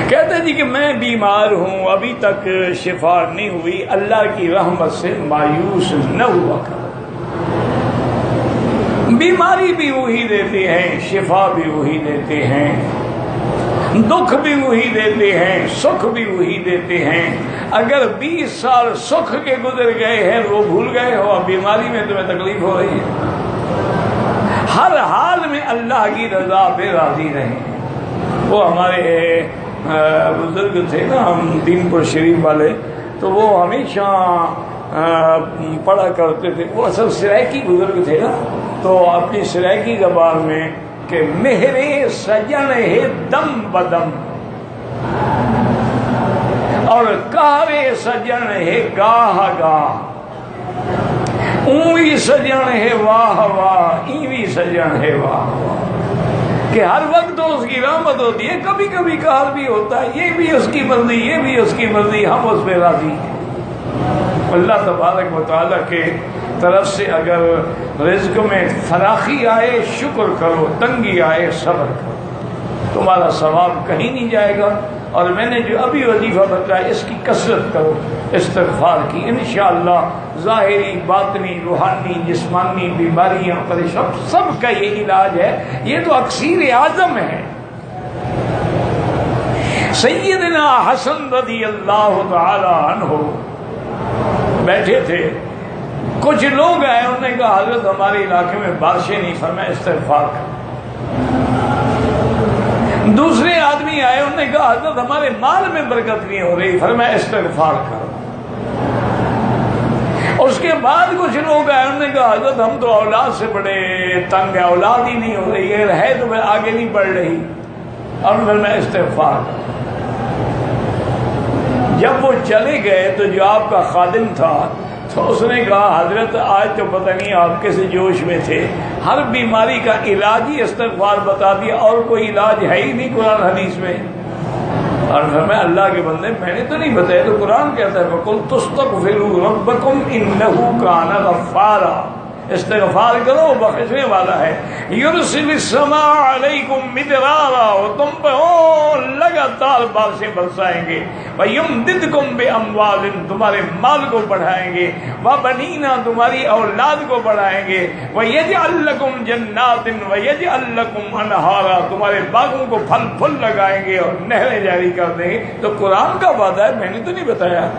کہتے جی کہ میں بیمار ہوں، ابھی تک شفا نہیں ہوئی، اللہ کی رحمت سے مایوس نہ ہوا کرو۔ بیماری بھی وہی دیتے ہیں، شفا بھی وہی دیتے ہیں، دکھ بھی وہی دیتے ہیں، سکھ بھی وہی دیتے ہیں۔ اگر 20 سال سکھ کے گزر گئے ہیں وہ بھول گئے ہو، اب بیماری میں تمہیں تکلیف ہو رہی ہے۔ ہر حال میں اللہ کی رضا پہ راضی رہیں۔ وہ ہمارے بزرگ تھے نا، ہم دین پور شریف والے، تو وہ ہمیشہ پڑھا کرتے تھے، وہ اصل سرائکی بزرگ تھے نا، تو اپنی سرائکی زبان میں کہ میرے سجن ہے دم بدم اور کارے سجن ہے گاہ گاہ، اونوی سجن ہے واہ واہ، ایوی سجن ہے واہ واہ، کہ ہر وقت تو اس کی رحمت ہوتی ہے، کبھی کبھی قہر بھی ہوتا ہے، یہ بھی اس کی مرضی، یہ بھی اس کی مرضی، ہم اس پہ راضی ہیں۔ اللہ تبارک و تعالیٰ کے طرف سے اگر رزق میں فراخی آئے شکر کرو، تنگی آئے صبر کرو، تمہارا ثواب کہیں نہیں جائے گا۔ اور میں نے جو ابھی وظیفہ بتایا اس کی کثرت کرو، استغفار کی، انشاءاللہ ظاہری باطنی روحانی جسمانی بیماریاں پریشان سب کا یہ علاج ہے، یہ تو اکسیر اعظم ہے۔ سیدنا حسن رضی اللہ تعالی عنہ بیٹھے تھے، کچھ لوگ آئے، انہوں نے کہا حضرت ہمارے علاقے میں بارشیں نہیں، فرمایا استغفار کرو۔ دوسرے آدمی آئے، انہوں نے کہا حضرت ہمارے مال میں برکت نہیں ہو رہی، فرمایا استغفار کرو۔ اس کے بعد کچھ لوگ آئے، انہوں نے کہا حضرت ہم تو اولاد سے بڑے تنگ ہیں، اولاد ہی نہیں ہو رہی ہے تو میں آگے نہیں بڑھ رہی، اور فرمایا استغفار کرو۔ جب وہ چلے گئے تو جو آپ کا خادم تھا تو اس نے کہا حضرت آج تو پتہ نہیں آپ کس جوش میں تھے، ہر بیماری کا علاج ہی استغفار بتا دیا، اور کوئی علاج ہے ہی نہیں قرآن حدیث میں۔ اور میں اللہ کے بندے میں نے تو نہیں بتایا، تو قرآن کہتا ہے وَقُلْ تُسْتَغْفِرُوا رَبَّكُمْ إِنَّهُ كَانَ غَفَّارًا، استغفار کرو وہ بخشنے والا ہے۔ يُرْسِلِ السَّمَاءَ عَلَيْكُمْ مِدْرَارًا، وہ تم پہ لگاتار بارشیں برسائیں گے، وَيُمْدِدْكُمْ بِأَمْوَالٍ، تمہارے مال کو بڑھائیں گے، وَبَنِينَ، تمہاری اولاد کو بڑھائیں گے، وَيَجْعَلْ لَكُمْ جَنَّاتٍ وَيَجْعَلْ لَكُمْ أَنْهَارًا، تمہارے باغوں کو پھل پھل لگائیں گے اور نہریں جاری کر دیں گے۔ تو قرآن کا وعدہ ہے، میں نے تو نہیں بتایا۔